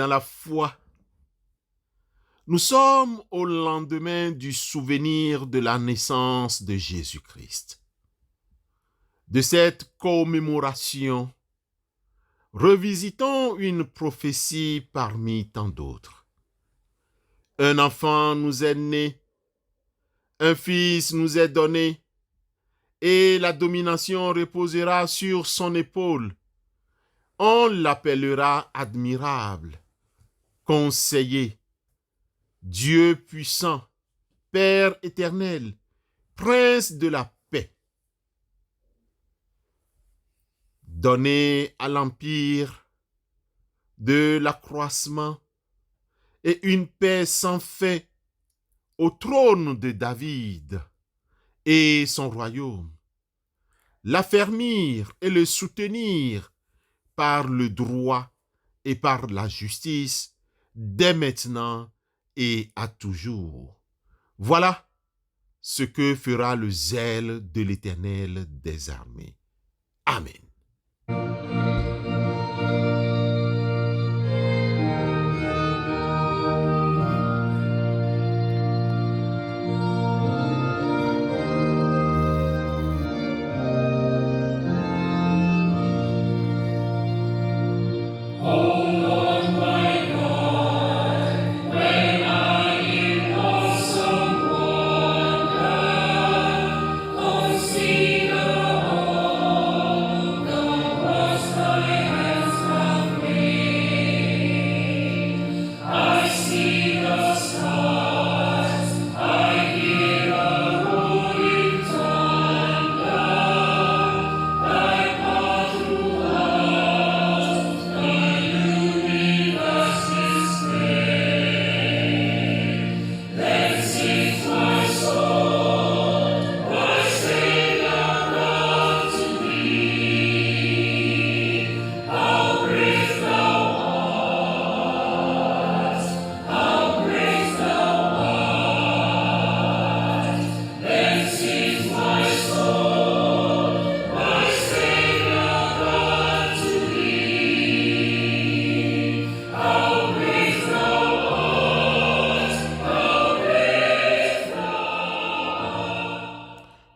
dans la foi. Nous sommes au lendemain du souvenir de la naissance de Jésus-Christ. De cette commémoration, revisitons une prophétie parmi tant d'autres. Un enfant nous est né, un fils nous est donné, et la domination reposera sur son épaule. On l'appellera admirable, conseiller, Dieu puissant, Père éternel, Prince de la paix. Donné à l'empire de l'accroissement et une paix sans fin au trône de David et son royaume. L'affermir et le soutenir par le droit et par la justice, dès maintenant et à toujours. Voilà ce que fera le zèle de l'Éternel des armées. Amen.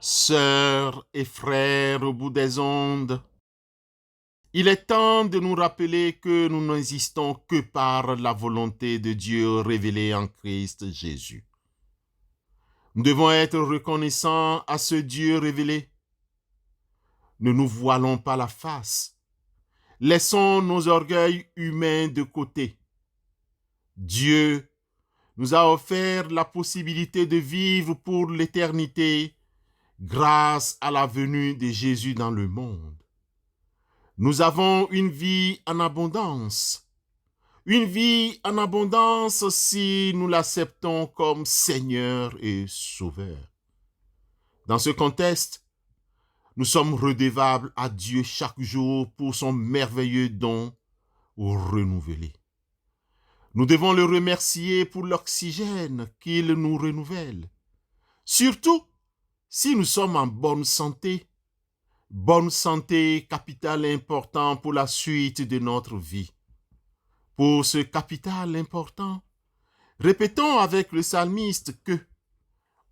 Sœurs et frères au bout des ondes, il est temps de nous rappeler que nous n'existons que par la volonté de Dieu révélée en Christ Jésus. Nous devons être reconnaissants à ce Dieu révélé. Ne nous voilons pas la face. Laissons nos orgueils humains de côté. Dieu nous a offert la possibilité de vivre pour l'éternité grâce à la venue de Jésus dans le monde. Nous avons une vie en abondance. Une vie en abondance si nous l'acceptons comme Seigneur et Sauveur. Dans ce contexte, nous sommes redevables à Dieu chaque jour pour son merveilleux don renouvelé. Nous devons le remercier pour l'oxygène qu'il nous renouvelle. Surtout si nous sommes en bonne santé. Bonne santé, capital important pour la suite de notre vie. Pour ce capital important, répétons avec le psalmiste que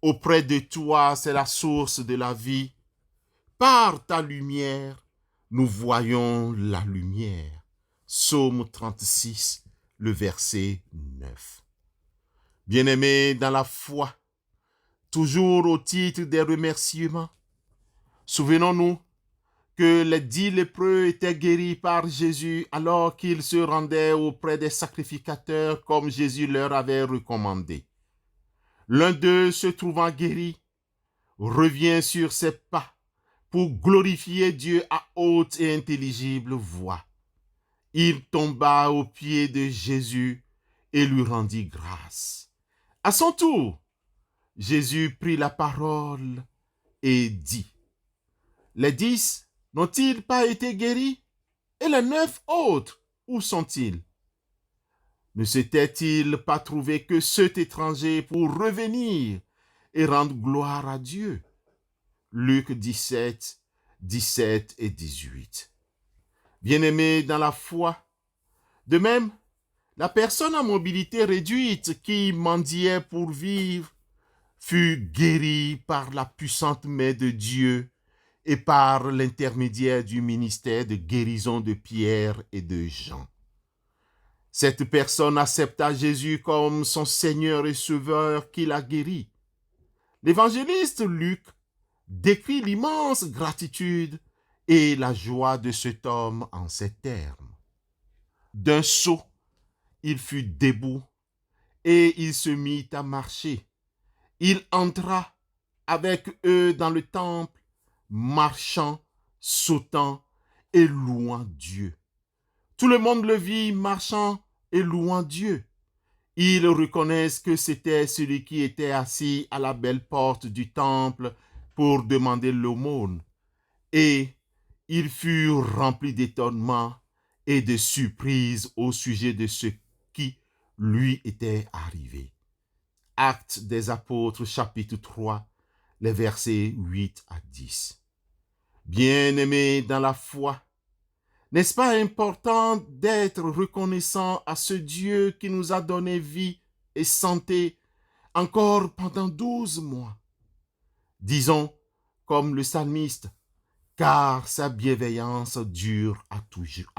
auprès de toi, c'est la source de la vie. Par ta lumière, nous voyons la lumière. Psaume 36, le verset 9. Bien-aimés dans la foi, toujours au titre des remerciements, souvenons-nous que les 10 lépreux étaient guéris par Jésus alors qu'ils se rendaient auprès des sacrificateurs comme Jésus leur avait recommandé. L'un d'eux, se trouvant guéri, revient sur ses pas pour glorifier Dieu à haute et intelligible voix. Il tomba aux pieds de Jésus et lui rendit grâce. À son tour, Jésus prit la parole et dit: les 10 n'ont-ils pas été guéris? Et les 9 autres, où sont-ils? Ne s'était-il pas trouvé que cet étranger pour revenir et rendre gloire à Dieu? Luc 17, 17 et 18. Bien-aimés dans la foi, de même, La personne à mobilité réduite qui mendiait pour vivre fut guérie par la puissante main de Dieu et par l'intermédiaire du ministère de guérison de Pierre et de Jean. Cette personne accepta Jésus comme son Seigneur et Sauveur qui l'a guéri. L'évangéliste Luc décrit l'immense gratitude et la joie de cet homme en ces termes. D'un saut, il fut debout et il se mit à marcher. Il entra avec eux dans le temple, marchant, sautant et louant Dieu. Tout le monde le vit marchant et louant Dieu. Ils reconnaissent que c'était celui qui était assis à la belle porte du temple pour demander l'aumône. Et ils furent remplis d'étonnement et de surprise au sujet de ce qui lui était arrivé. Actes des Apôtres, chapitre 3, les versets 8 à 10. Bien-aimés dans la foi, n'est-ce pas important d'être reconnaissant à ce Dieu qui nous a donné vie et santé encore pendant 12 mois? Disons, comme le psalmiste, car sa bienveillance dure à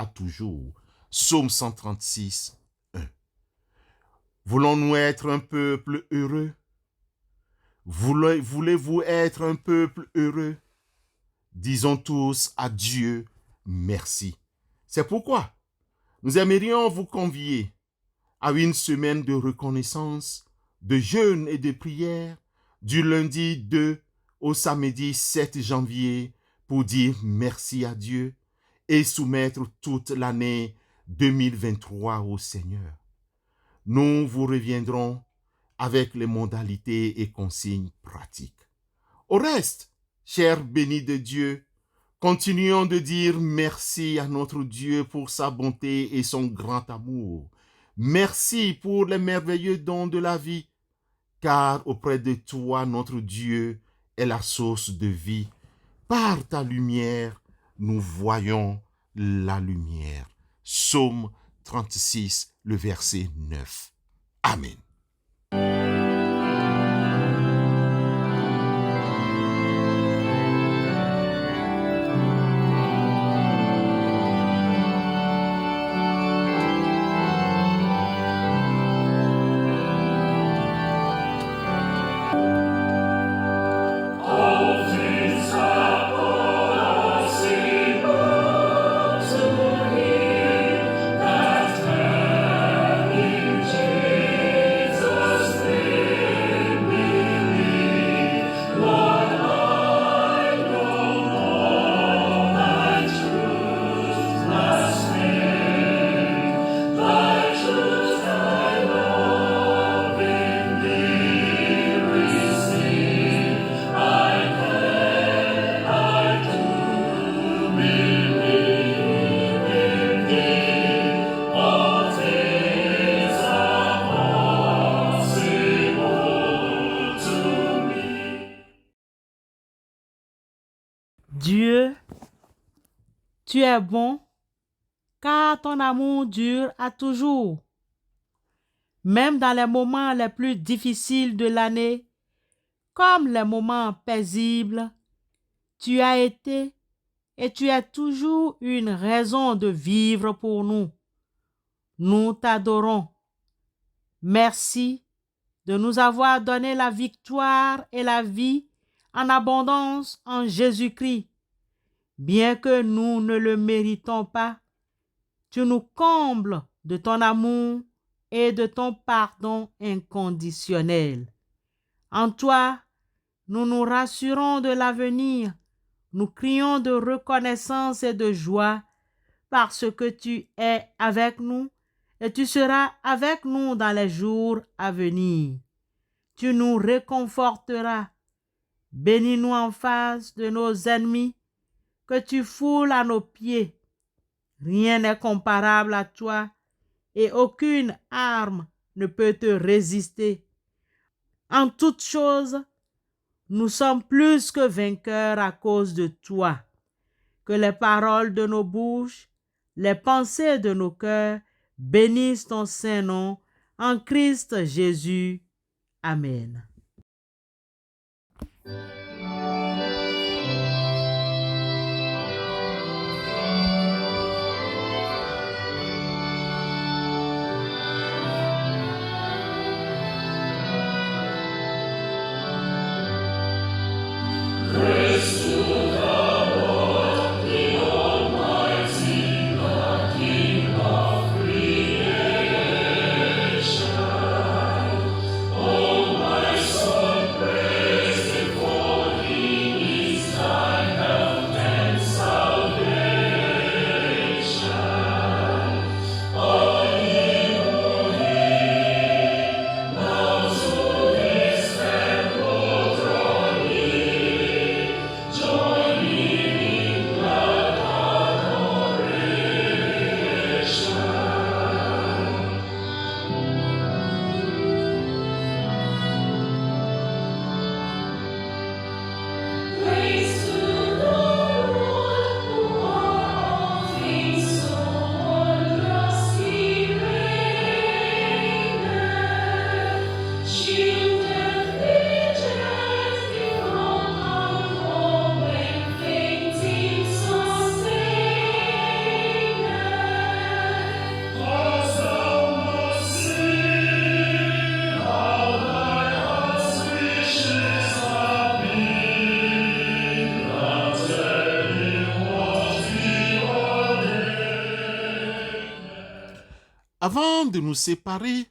toujours. Psaume 136, 1. Voulons-nous être un peuple heureux? Voulez-vous être un peuple heureux? Disons tous à Dieu merci. C'est pourquoi nous aimerions vous convier à une semaine de reconnaissance, de jeûne et de prière du lundi 2 au samedi 7 janvier pour dire merci à Dieu et soumettre toute l'année 2023 au Seigneur. Nous vous reviendrons avec les modalités et consignes pratiques. Au reste, chers bénis de Dieu, continuons de dire merci à notre Dieu pour sa bonté et son grand amour. Merci pour les merveilleux dons de la vie, car auprès de toi, notre Dieu est la source de vie. Par ta lumière, nous voyons la lumière. Psaume 36, le verset 9. Amen. Dieu, tu es bon, car ton amour dure à toujours. Même dans les moments les plus difficiles de l'année, comme les moments paisibles, tu as été et tu es toujours une raison de vivre pour nous. Nous t'adorons. Merci de nous avoir donné la victoire et la vie en abondance en Jésus-Christ. Bien que nous ne le méritons pas, tu nous combles de ton amour et de ton pardon inconditionnel. En toi, nous nous rassurons de l'avenir, nous crions de reconnaissance et de joie parce que tu es avec nous et tu seras avec nous dans les jours à venir. Tu nous réconforteras. Bénis-nous en face de nos ennemis que tu foules à nos pieds. Rien n'est comparable à toi et aucune arme ne peut te résister. En toutes choses, nous sommes plus que vainqueurs à cause de toi. Que les paroles de nos bouches, les pensées de nos cœurs bénisse ton saint nom, en Christ Jésus. Amen. Praise to the Lord, who o'er all things so wondrously reigneth. Shieldeth, legions, beyond our foe, when fainting sustaineth. Cause thou must see how thy heart's wishes are being granted in what he ordained. Avant de nous séparer,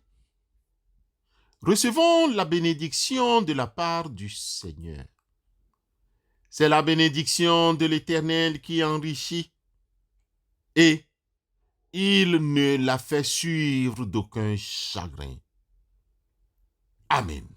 recevons la bénédiction de la part du Seigneur. C'est la bénédiction de l'Éternel qui enrichit et il ne la fait suivre d'aucun chagrin. Amen.